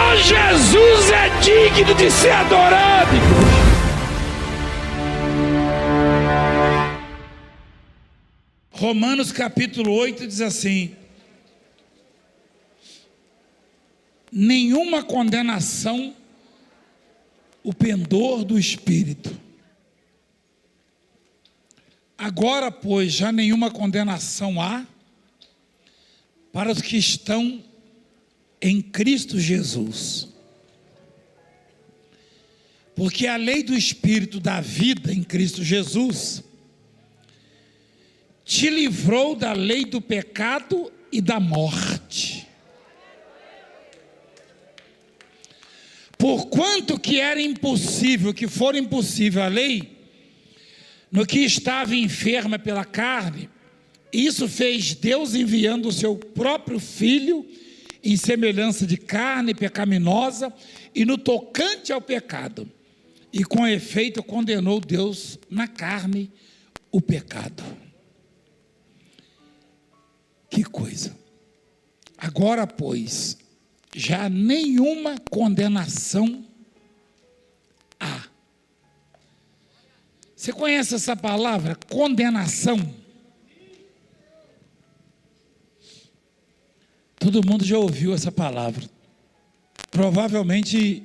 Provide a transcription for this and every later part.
Só Jesus é digno de ser adorado. Romanos capítulo 8 diz assim: nenhuma condenação o pendor do Espírito. Agora, pois, já nenhuma condenação há para os que estão em Cristo Jesus. Porque a lei do Espírito da vida em Cristo Jesus te livrou da lei do pecado e da morte. Porquanto que era impossível, que for impossível a lei, no que estava enferma pela carne, isso fez Deus enviando o seu próprio Filho em semelhança de carne pecaminosa e no tocante ao pecado. E com efeito condenou Deus na carne o pecado. Que coisa! Agora, pois, já nenhuma condenação há. Você conhece essa palavra, condenação? Todo mundo já ouviu essa palavra. Provavelmente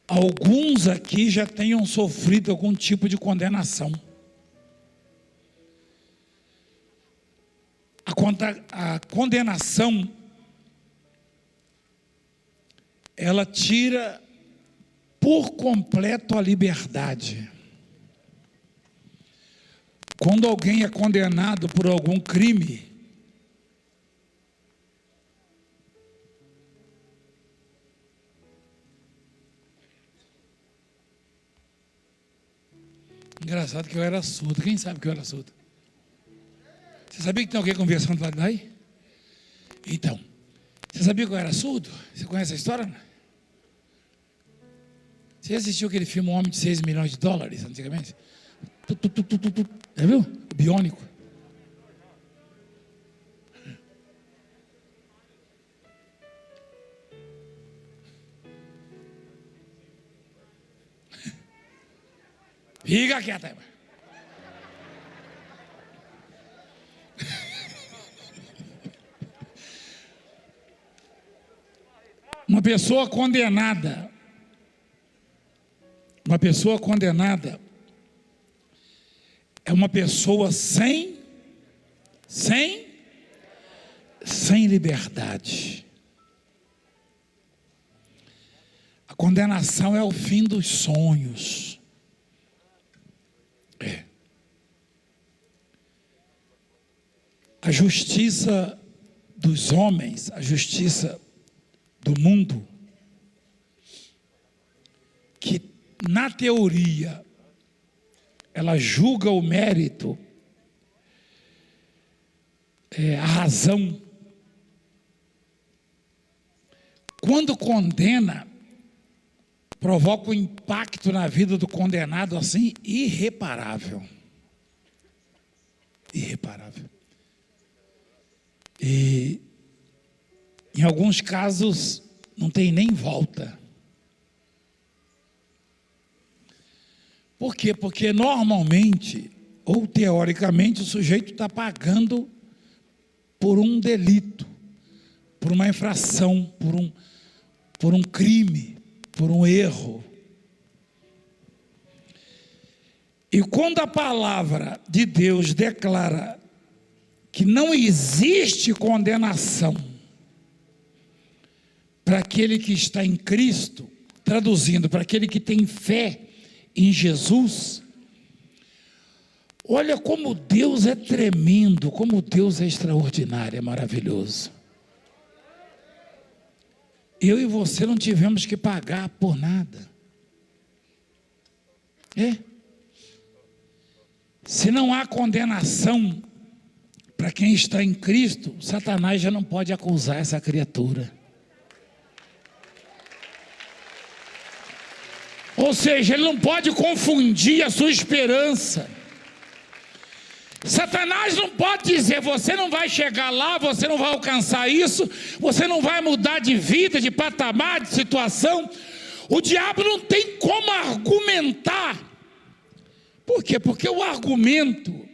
alguns aqui já tenham sofrido algum tipo de condenação. A condenação, ela tira por completo a liberdade. Quando alguém é condenado por algum crime, engraçado que eu era surdo. Quem sabe que eu era surdo? Você sabia que tem alguém conversando do lado daí? Então, você sabia que eu era surdo? Você conhece a história? Você assistiu aquele filme Um Homem de 6 milhões de dólares antigamente? Já viu? O Biônico. Fica quieta aí. Uma pessoa condenada é uma pessoa sem liberdade. A condenação é o fim dos sonhos. A justiça dos homens, a justiça do mundo, que na teoria ela julga o mérito, a razão, quando condena, provoca um impacto na vida do condenado assim irreparável. E em alguns casos não tem nem volta. Por quê? Porque normalmente, ou teoricamente, o sujeito está pagando por um delito, por uma infração, por um crime, por um erro. E quando a palavra de Deus declara que não existe condenação para aquele que está em Cristo, traduzindo, para aquele que tem fé em Jesus, olha como Deus é tremendo, como Deus é extraordinário, é maravilhoso. Eu e você não tivemos que pagar por nada. Se não há condenação para quem está em Cristo, Satanás já não pode acusar essa criatura. Ou seja, ele não pode confundir a sua esperança. Satanás não pode dizer: você não vai chegar lá, você não vai alcançar isso, você não vai mudar de vida, de patamar, de situação. O diabo não tem como argumentar. Por quê? Porque o argumento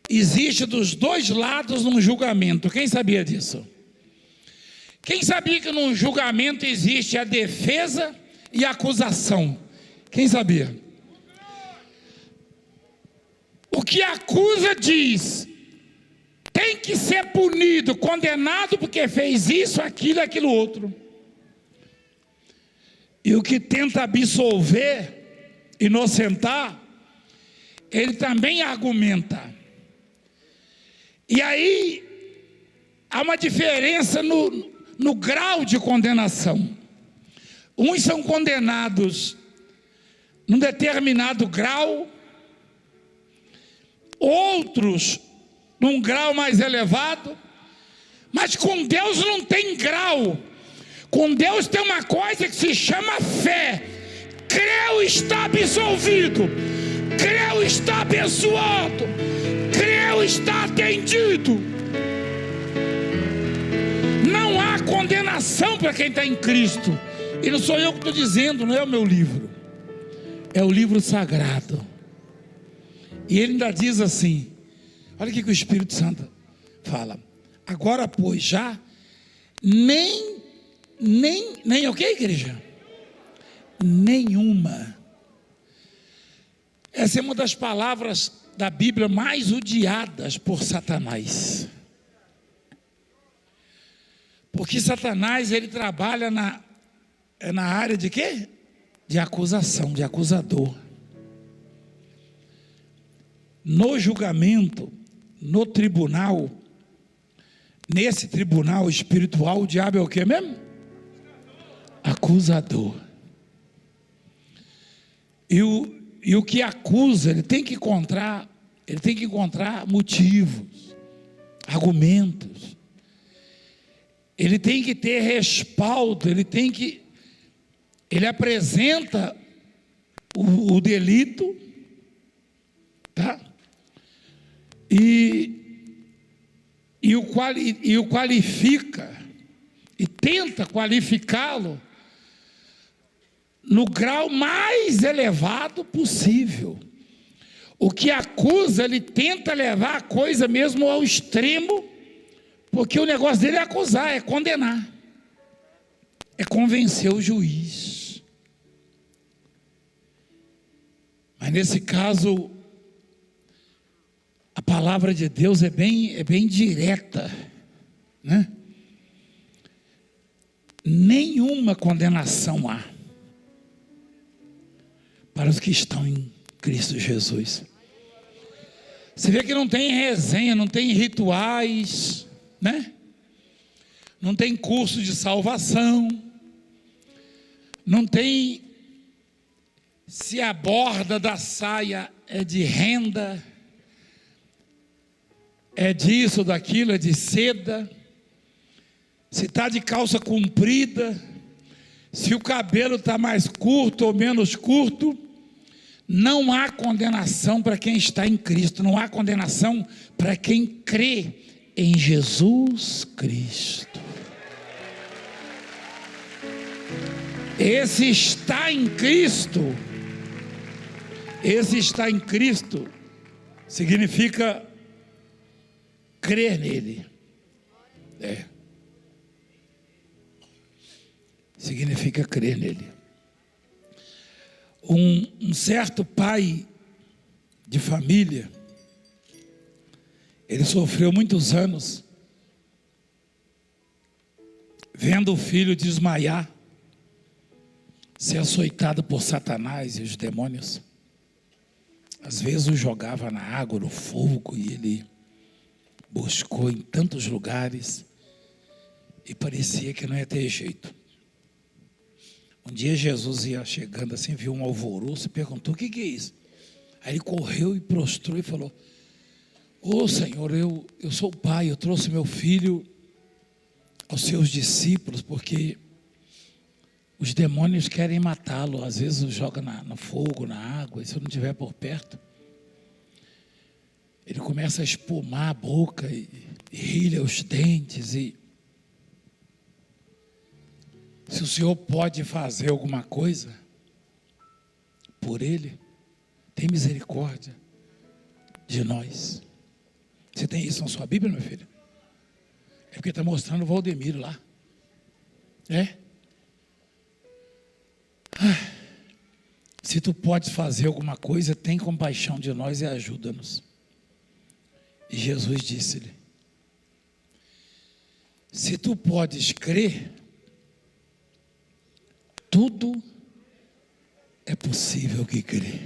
existe dos dois lados num julgamento. Quem sabia disso? Quem sabia que num julgamento existe a defesa e a acusação? Quem sabia? O que acusa diz: tem que ser punido, condenado porque fez isso, aquilo, aquilo outro. E o que tenta absolver, inocentar, ele também argumenta. E aí há uma diferença no grau de condenação. Uns são condenados num determinado grau, outros num grau mais elevado, mas com Deus não tem grau. Com Deus tem uma coisa que se chama fé. Creu, está absolvido. Creu, está abençoado. Creu, está atendido. Não há condenação para quem está em Cristo. E não sou eu que estou dizendo, não é o meu livro, é o livro sagrado. E ele ainda diz assim, olha o que o Espírito Santo fala: agora pois já nem o que, igreja? Nenhuma. Essa é uma das palavras da Bíblia mais odiadas por Satanás. Porque Satanás, ele trabalha na área de quê? De acusação, de acusador. No julgamento, no tribunal, nesse tribunal espiritual, o diabo é o que mesmo? Acusador. E o que acusa, ele tem que encontrar motivos, argumentos. Ele tem que ter respaldo, ele apresenta o delito, tá? E o qualifica, e tenta qualificá-lo no grau mais elevado possível. O que acusa, ele tenta levar a coisa mesmo ao extremo, porque o negócio dele é acusar, é condenar, é convencer o juiz. Mas nesse caso, a palavra de Deus é bem direta, né? Nenhuma condenação há para os que estão em Cristo Jesus. Você vê que não tem resenha, não tem rituais, né? Não tem curso de salvação, não tem se a borda da saia é de renda, é disso, daquilo, é de seda, se está de calça comprida, se o cabelo está mais curto ou menos curto. Não há condenação para quem está em Cristo, não há condenação para quem crê em Jesus Cristo. Esse está em Cristo significa crer nele. Significa crer nele. Um certo pai de família, ele sofreu muitos anos vendo o filho desmaiar, ser açoitado por Satanás e os demônios. Às vezes o jogava na água, no fogo, e ele buscou em tantos lugares e parecia que não ia ter jeito. Um dia Jesus ia chegando assim, viu um alvoroço e perguntou: o que é isso? Aí ele correu e prostrou e falou: ô Senhor, eu sou o pai, eu trouxe meu filho aos seus discípulos, porque os demônios querem matá-lo. Às vezes o joga no fogo, na água, e se eu não estiver por perto. ele começa a espumar a boca e rilha os dentes. E se o Senhor pode fazer alguma coisa por ele, tem misericórdia de nós. Você tem isso na sua Bíblia, meu filho? É porque está mostrando o Valdemiro lá. Se tu podes fazer alguma coisa, tem compaixão de nós e ajuda-nos. E Jesus disse-lhe: se tu podes crer, tudo é possível que crê.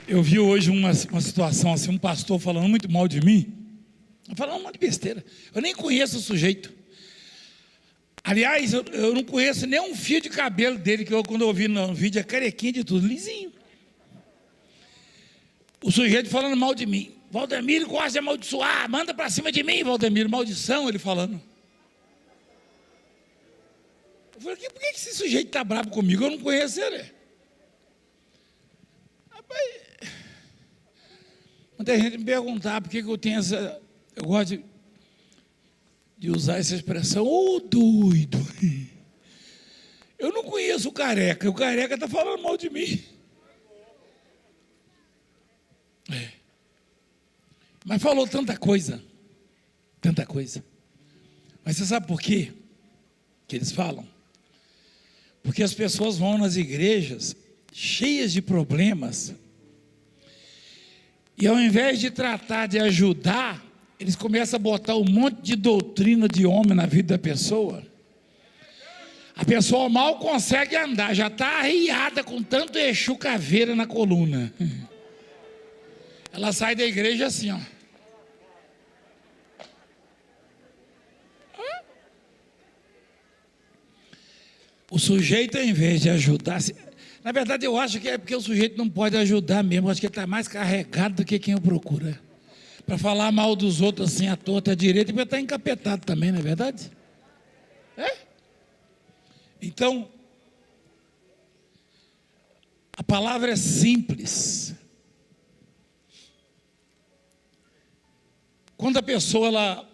Eu vi hoje uma situação assim, um pastor falando muito mal de mim, falando um monte de besteira. Eu nem conheço o sujeito. Aliás, eu não conheço nem um fio de cabelo dele, que quando eu vi no vídeo, é carequinha de tudo, lisinho. O sujeito falando mal de mim. Valdemiro gosta de amaldiçoar, manda para cima de mim, Valdemiro, maldição, ele falando. Eu falei, por que esse sujeito está bravo comigo? Eu não conheço ele. Rapaz, muita gente me perguntar por que eu tenho essa... Eu gosto de usar essa expressão, doido. Eu não conheço o careca está falando mal de mim. Mas falou tanta coisa. Mas você sabe por quê que eles falam? Porque as pessoas vão nas igrejas cheias de problemas, e ao invés de tratar de ajudar, eles começam a botar um monte de doutrina de homem na vida da pessoa. A pessoa mal consegue andar, já está arriada com tanto Exu caveira na coluna. Ela sai da igreja assim, ó. O sujeito, ao invés de ajudar... Na verdade, eu acho que é porque o sujeito não pode ajudar mesmo. Eu acho que ele está mais carregado do que quem o procura. Para falar mal dos outros assim, à torta, à direita, e para estar encapetado também, não é verdade? Então, a palavra é simples. Quando a pessoa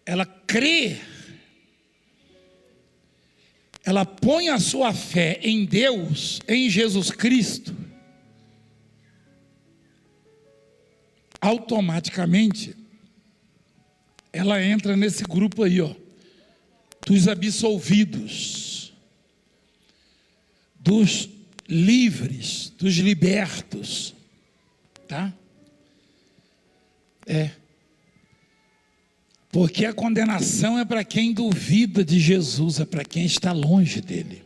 ela crê, ela põe a sua fé em Deus, em Jesus Cristo, automaticamente ela entra nesse grupo aí, ó, dos absolvidos, dos livres, dos libertos, tá? Porque a condenação é para quem duvida de Jesus, é para quem está longe dele.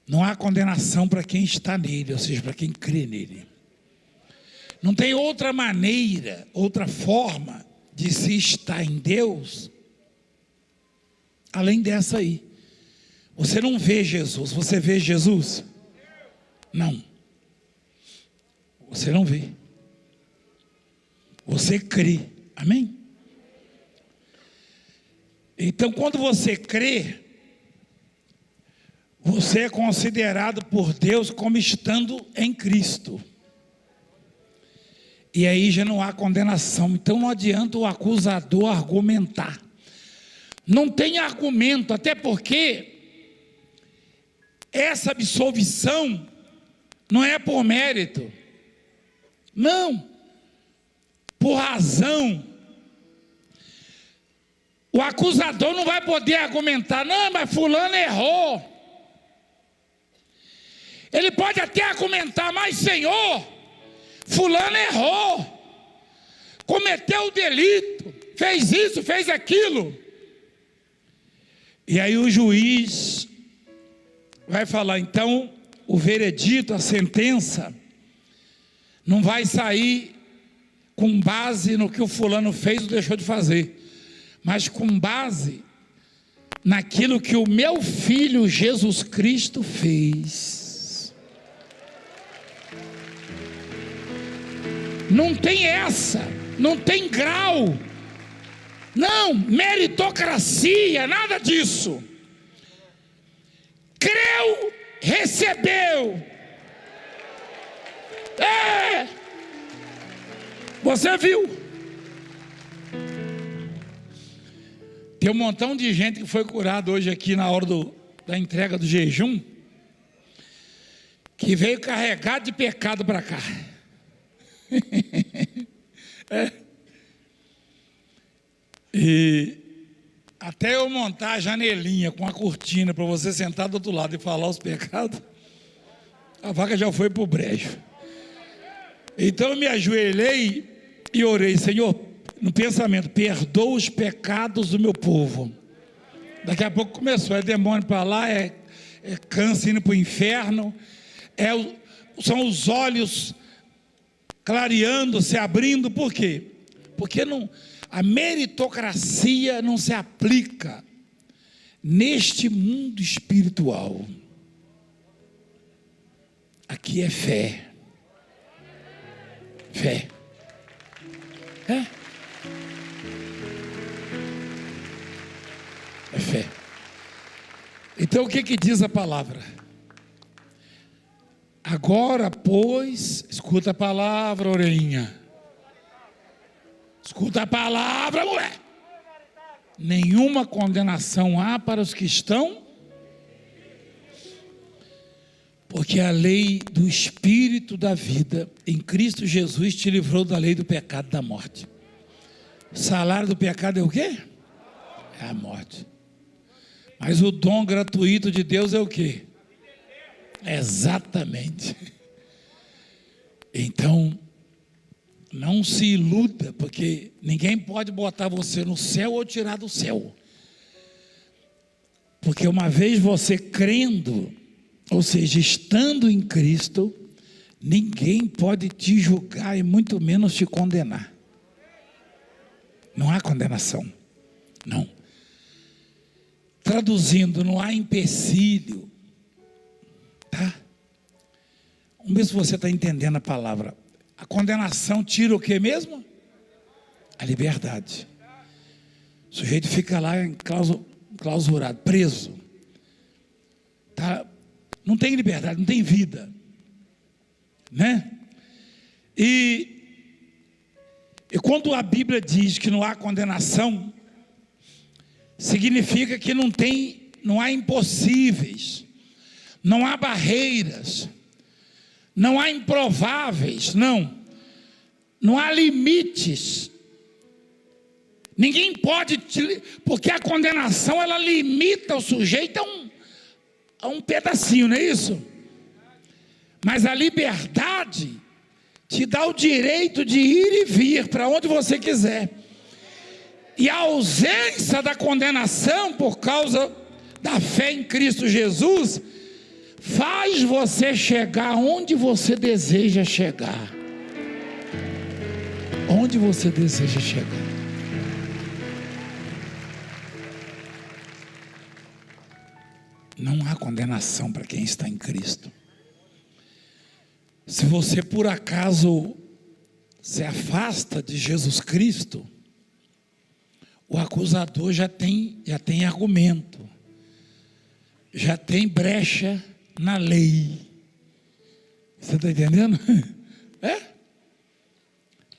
Não há condenação para quem está nele, ou seja, para quem crê nele. Não tem outra maneira, outra forma de se estar em Deus, além dessa aí. Você não vê Jesus, você vê Jesus? Não. Você não vê. Você crê. Amém? Então, quando você crê, você é considerado por Deus como estando em Cristo. E aí já não há condenação. Então não adianta o acusador argumentar. Não tem argumento, até porque essa absolvição não é por mérito. Não. Por razão. O acusador não vai poder argumentar, não, mas fulano errou. Ele pode até argumentar, mas Senhor, fulano errou, cometeu o delito, fez isso, fez aquilo. E aí o juiz vai falar, então, o veredito, a sentença, não vai sair com base no que o fulano fez ou deixou de fazer, mas com base naquilo que o meu filho Jesus Cristo fez. Não tem essa, não tem grau. Não, meritocracia, nada disso. Creu, recebeu. Você viu? Tem um montão de gente que foi curado hoje aqui na hora da entrega do jejum, que veio carregado de pecado para cá. E até eu montar a janelinha com a cortina para você sentar do outro lado e falar os pecados, a vaca já foi para o brejo. Então eu me ajoelhei e orei: Senhor, no pensamento, perdoa os pecados do meu povo. Daqui a pouco começou, é demônio para lá, é câncer indo para o inferno, são os olhos clareando, se abrindo. Por quê? Porque a meritocracia não se aplica neste mundo espiritual. Aqui é fé. Fé. É fé. Então o que diz a palavra? Agora, pois, escuta a palavra, orelhinha. Escuta a palavra, mulher. Nenhuma condenação há para os que estão, porque a lei do Espírito da vida em Cristo Jesus te livrou da lei do pecado e da morte. O salário do pecado é o quê? É a morte. Mas o dom gratuito de Deus é o quê? Exatamente. Então, não se iluda, porque ninguém pode botar você no céu ou tirar do céu. Porque uma vez você crendo, ou seja, estando em Cristo, ninguém pode te julgar e muito menos te condenar. Não há condenação. Não. Traduzindo, não há empecilho. Tá? Vamos ver se você está entendendo a palavra. A condenação tira o que mesmo? A liberdade. O sujeito fica lá enclausurado, preso. Tá? Não tem liberdade, não tem vida. Né? E quando a Bíblia diz que não há condenação, significa que não há impossíveis, não há barreiras, não há improváveis, não há limites. Ninguém pode, porque a condenação ela limita o sujeito a um pedacinho, não é isso? Mas a liberdade te dá o direito de ir e vir para onde você quiser. E a ausência da condenação por causa da fé em Cristo Jesus faz você chegar onde você deseja chegar. Onde você deseja chegar. Não há condenação para quem está em Cristo. Se você por acaso se afasta de Jesus Cristo, o acusador já tem argumento, já tem brecha na lei. Você está entendendo?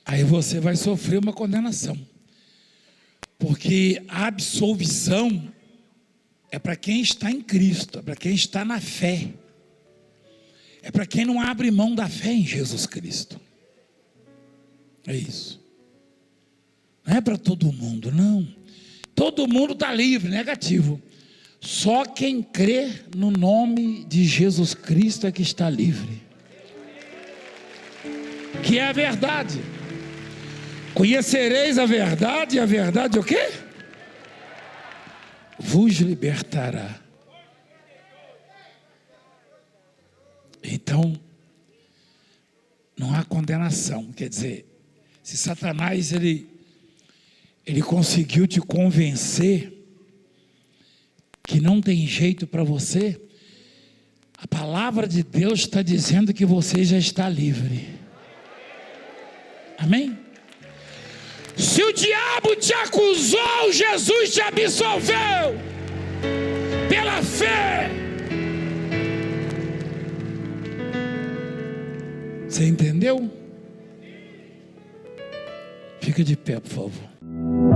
Aí você vai sofrer uma condenação, porque a absolvição é para quem está em Cristo, é para quem está na fé, é para quem não abre mão da fé em Jesus Cristo. É isso. Não é para todo mundo, não. Todo mundo está livre, negativo. Só quem crê no nome de Jesus Cristo é que está livre. Que é a verdade. Conhecereis a verdade, e a verdade o quê? Vos libertará. Então, não há condenação. Quer dizer, se Satanás ele conseguiu te convencer que não tem jeito para você, a palavra de Deus está dizendo que você já está livre. Amém? Se o diabo diabo te acusou, Jesus te absolveu. Pela fé. Você entendeu? Fica de pé, por favor.